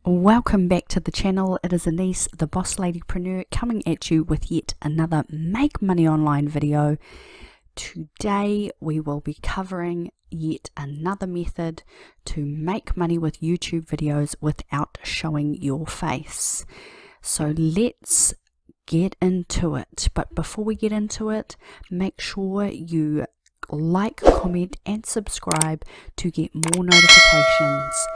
Welcome back to the channel. It is Anise, the Boss Ladypreneur, coming at you with yet another Make Money Online video. Today we will be covering yet another method to make money with YouTube videos without showing your face. So let's get into it. But before we get into it, make sure you like, comment and subscribe to get more notifications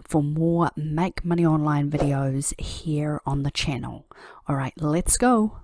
for more Make Money Online videos here on the channel. Alright, let's go.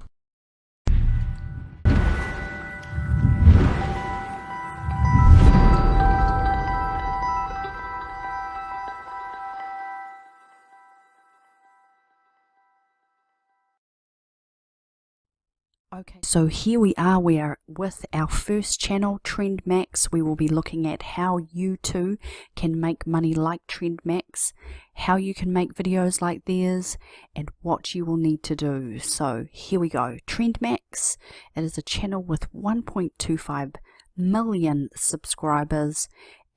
Okay, so here we are with our first channel, TrendMax. We will be looking at how you too can make money like TrendMax, how you can make videos like theirs, and what you will need to do. So here we go. TrendMax, it is a channel with 1.25 million subscribers,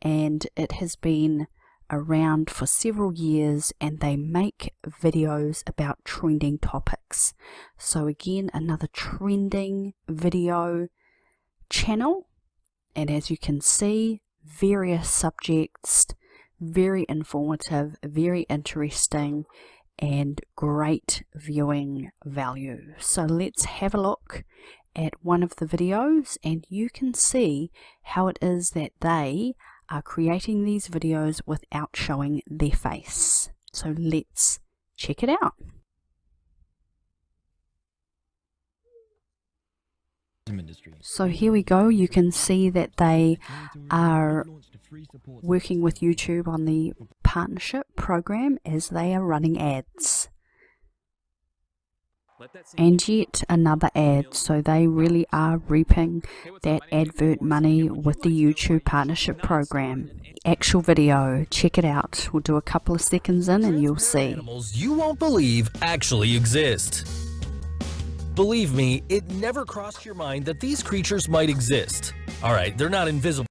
and it has been around for several years, and they make videos about trending topics. So again, another trending video channel, and as you can see, various subjects, very informative, very interesting, and great viewing value. So let's have a look at one of the videos, and you can see how it is that they are creating these videos without showing their face. So let's check it out. So here we go. You can see that they are working with YouTube on the partnership program as they are running ads. And yet another ad, so they really are reaping that advert money with the YouTube partnership program. Actual video, check it out. We'll do a couple of seconds in and you'll see. Animals you won't believe actually exist. Believe me, it never crossed your mind that these creatures might exist. Alright, they're not invisible.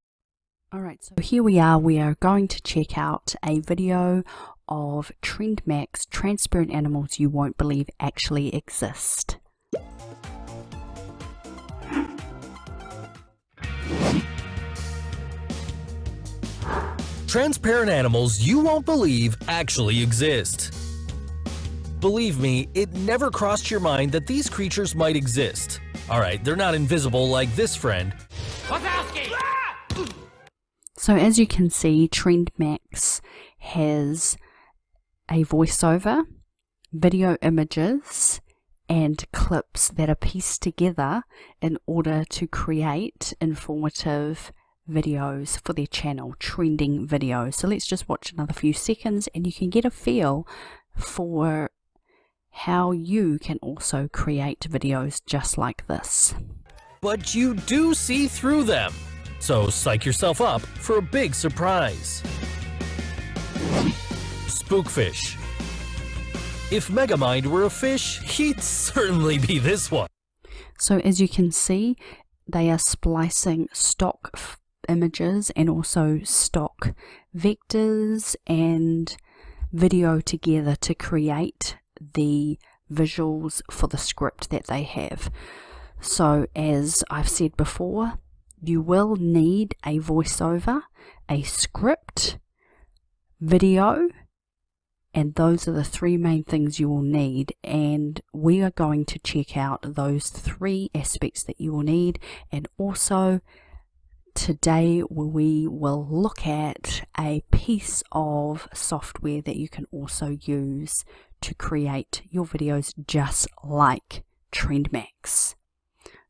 Alright, so here we are going to check out a video of TrendMax, transparent animals you won't believe actually exist. Transparent animals you won't believe actually exist. Believe me, it never crossed your mind that these creatures might exist. Alright, they're not invisible like this friend. So as you can see, TrendMax has a voiceover, video images, and clips that are pieced together in order to create informative videos for their channel, trending videos. So let's just watch another few seconds and you can get a feel for how you can also create videos just like this. But you do see through them, so psych yourself up for a big surprise. Spookfish. If Megamind were a fish, he'd certainly be this one. So as you can see, they are splicing stock images and also stock vectors and video together to create the visuals for the script that they have. So as I've said before, you will need a voiceover, a script, video, and those are the three main things you will need, and we are going to check out those three aspects that you will need. And also today we will look at a piece of software that you can also use to create your videos just like TrendMax.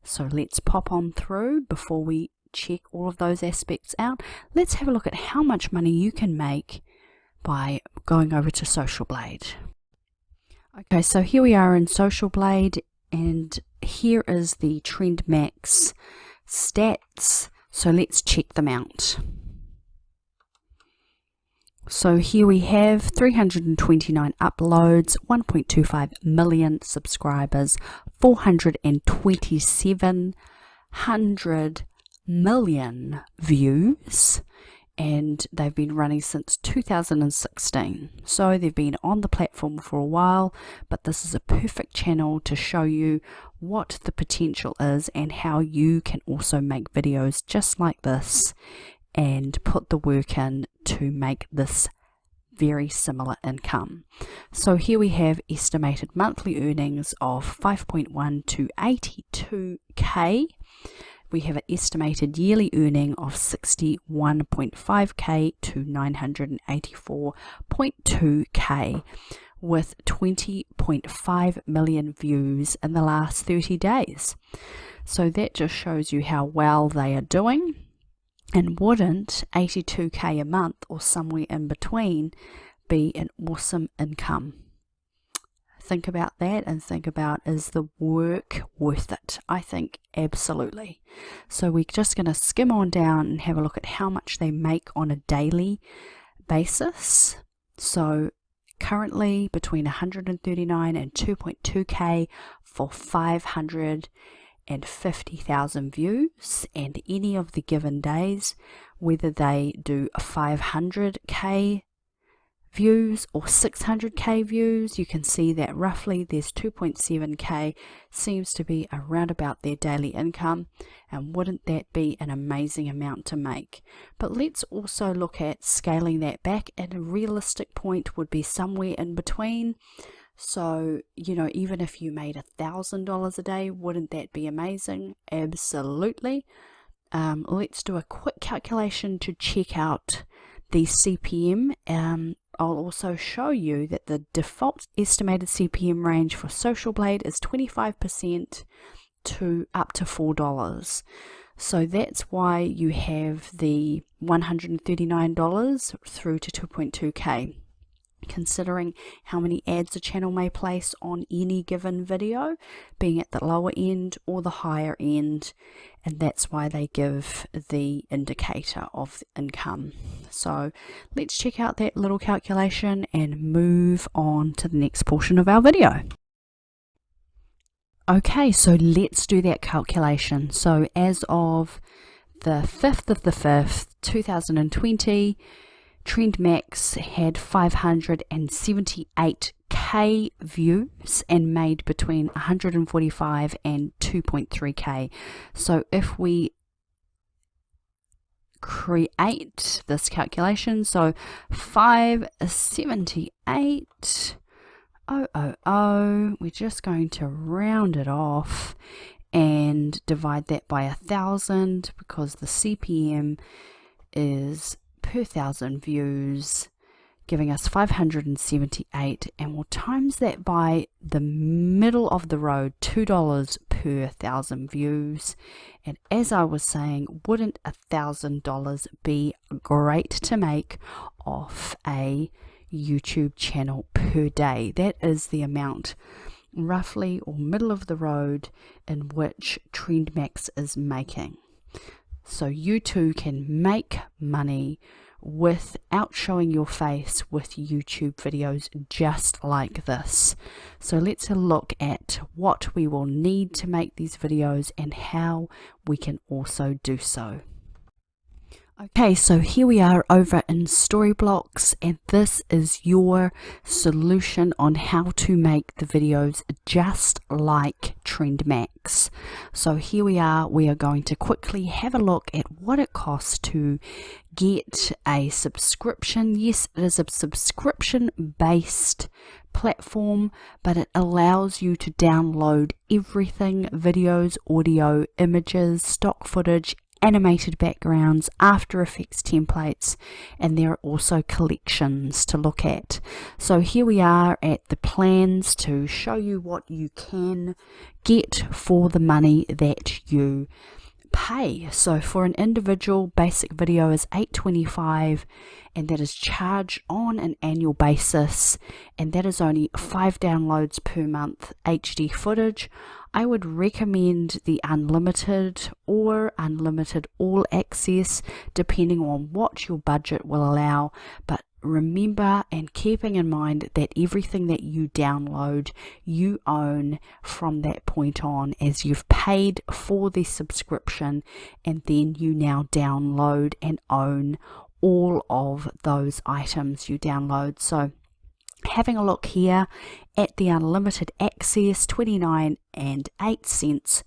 So let's pop on through. Before we check all of those aspects out, let's have a look at how much money you can make by going over to Social Blade. Okay, so here we are in Social Blade, and here is the TrendMax stats. So let's check them out. So here we have 329 uploads, 1.25 million subscribers, 427 million views, and they've been running since 2016. So they've been on the platform for a while, but this is a perfect channel to show you what the potential is and how you can also make videos just like this and put the work in to make this very similar income. So here we have estimated monthly earnings of 5.1 to 82k. We have an estimated yearly earning of 61.5k to 984.2k with 20.5 million views in the last 30 days. So that just shows you how well they are doing. And wouldn't 82k a month or somewhere in between be an awesome income? Think about that and think about, is the work worth it? I think absolutely. So we're just going to skim on down and have a look at how much they make on a daily basis. So currently between 139 and 2.2k for 550,000 views, and any of the given days, whether they do 500k views or 600k views, you can see that roughly there's 2.7k seems to be around about their daily income, and wouldn't that be an amazing amount to make? But let's also look at scaling that back, and a realistic point would be somewhere in between. So, you know, even if you made $1,000 a day, wouldn't that be amazing? Absolutely. Let's do a quick calculation to check out the CPM. I'll also show you that the default estimated CPM range for Social Blade is 25% to up to $4. So that's why you have the $139 through to 2.2k. Considering how many ads a channel may place on any given video, being at the lower end or the higher end, and that's why they give the indicator of income. So let's check out that little calculation and move on to the next portion of our video. Okay, so let's do that calculation. So as of the 5th of the 5th, 2020, TrendMax had 578k views and made between 145 and 2.3k. So if we create this calculation, so 578,000, we're just going to round it off and divide that by 1,000 because the CPM is per 1,000 views, giving us 578, and we'll times that by the middle of the road, $2 per 1,000 views. And as I was saying, wouldn't $1,000 be great to make off a YouTube channel per day? That is the amount roughly, or middle of the road, in which TrendMax is making. So you too can make money without showing your face with YouTube videos just like this. So let's look at what we will need to make these videos and how we can also do so. Okay, so here we are over in Storyblocks, and this is your solution on how to make the videos just like TrendMax. So here we are going to quickly have a look at what it costs to get a subscription. Yes, it is a subscription based platform, but it allows you to download everything: videos, audio, images, stock footage, animated backgrounds, After Effects templates, and there are also collections to look at. So here we are at the plans to show you what you can get for the money that you pay. So for an individual, basic video is $8.25, and that is charged on an annual basis, and that is only 5 downloads per month HD footage. I would recommend the unlimited or unlimited all access, depending on what your budget will allow. But remember, and keeping in mind, that everything that you download you own from that point on, as you've paid for the subscription, and then you now download and own all of those items you download. So having a look here at the unlimited access, 29.08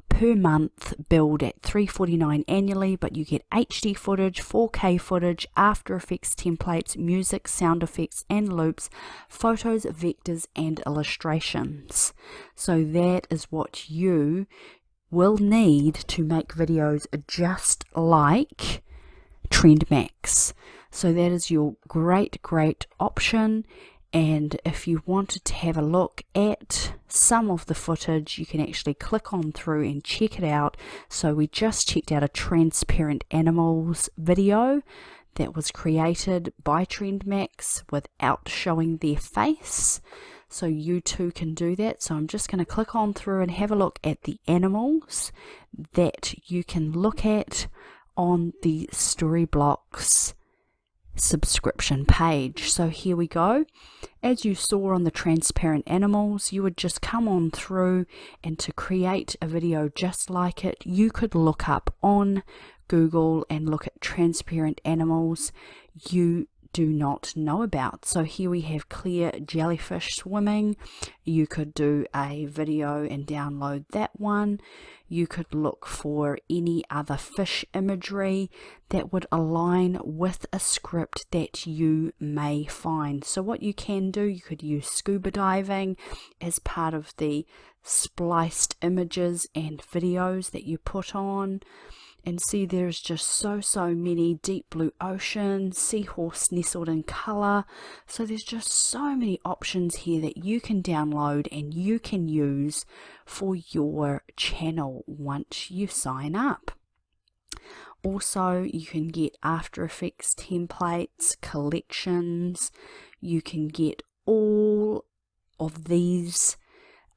per month, billed at $3.49 annually, but you get HD footage, 4K footage, After Effects templates, music, sound effects and loops, photos, vectors and illustrations. So that is what you will need to make videos just like TrendMax. So that is your great option. And if you wanted to have a look at some of the footage, you can actually click on through and check it out. So we just checked out a transparent animals video that was created by TrendMax without showing their face. So you too can do that. So I'm just going to click on through and have a look at the animals that you can look at on the Storyblocks subscription page. So here we go. As you saw on the transparent animals, you would just come on through, and to create a video just like it, you could look up on Google and look at transparent animals you do not know about. So here we have clear jellyfish swimming. You could do a video and download that one. You could look for any other fish imagery that would align with a script that you may find. So what you can do, you could use scuba diving as part of the spliced images and videos that you put on. And see, there's just so many. Deep blue ocean, seahorse nestled in color. So there's just so many options here that you can download and you can use for your channel once you sign up. Also, you can get After Effects templates, collections. You can get all of these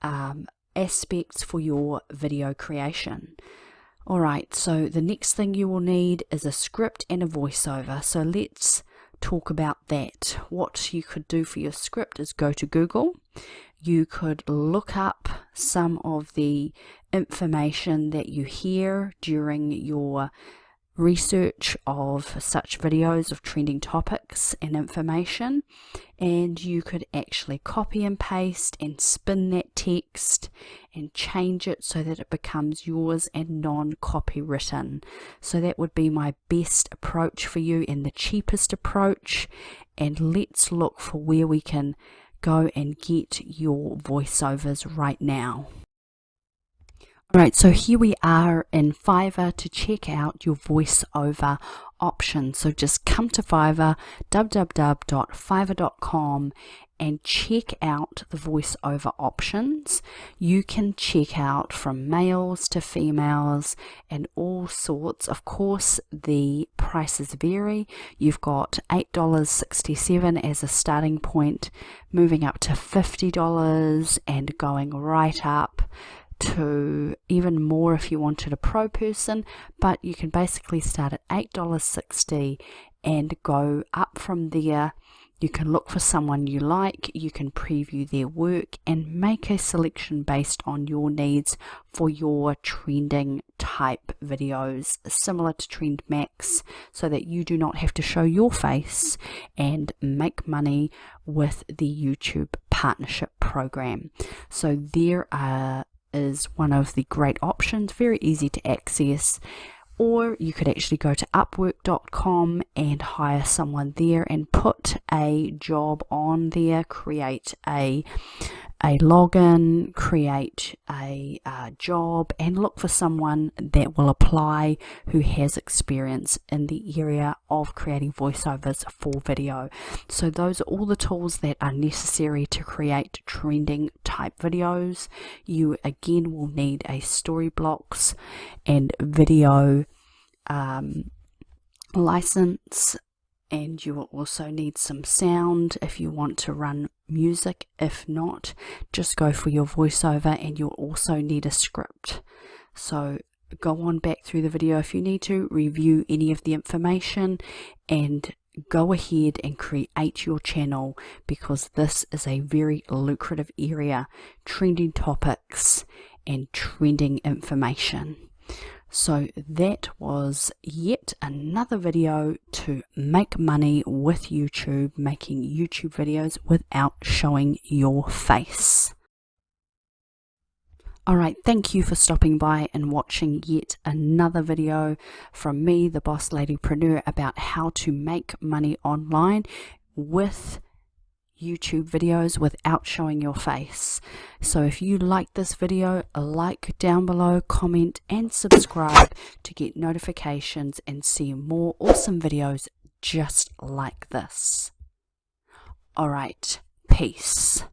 aspects for your video creation. Alright, so the next thing you will need is a script and a voiceover. So let's talk about that. What you could do for your script is go to Google. You could look up some of the information that you hear during your research of such videos of trending topics and information, and you could actually copy and paste and spin that text and change it so that it becomes yours and non-copywritten. So that would be my best approach for you and the cheapest approach. And let's look for where we can go and get your voiceovers right now. Alright, so here we are in Fiverr to check out your voiceover option. So just come to Fiverr, www.fiverr.com, and check out the voiceover options. You can check out from males to females and all sorts. Of course, the prices vary. You've got $8.67 as a starting point, moving up to $50 and going right up to even more if you wanted a pro person, but you can basically start at $8.60 and go up from there. You can look for someone you like, you can preview their work and make a selection based on your needs for your trending type videos, similar to TrendMax, so that you do not have to show your face and make money with the YouTube partnership program. So there is one of the great options, very easy to access. Or you could actually go to upwork.com and hire someone there and put a job on there, create a login, create a job, and look for someone that will apply who has experience in the area of creating voiceovers for video. So those are all the tools that are necessary to create trending type videos. You again will need a Storyblocks and video license, and you will also need some sound if you want to run music. If not, just go for your voiceover, and you'll also need a script. So go on back through the video if you need to, review any of the information, and go ahead and create your channel, because this is a very lucrative area, trending topics and trending information. So that was yet another video to make money with YouTube, making YouTube videos without showing your face. Alright, thank you for stopping by and watching yet another video from me, the Boss Ladypreneur, about how to make money online with YouTube videos without showing your face. So if you like this video, like down below, comment and subscribe to get notifications and see more awesome videos just like this. Alright, peace.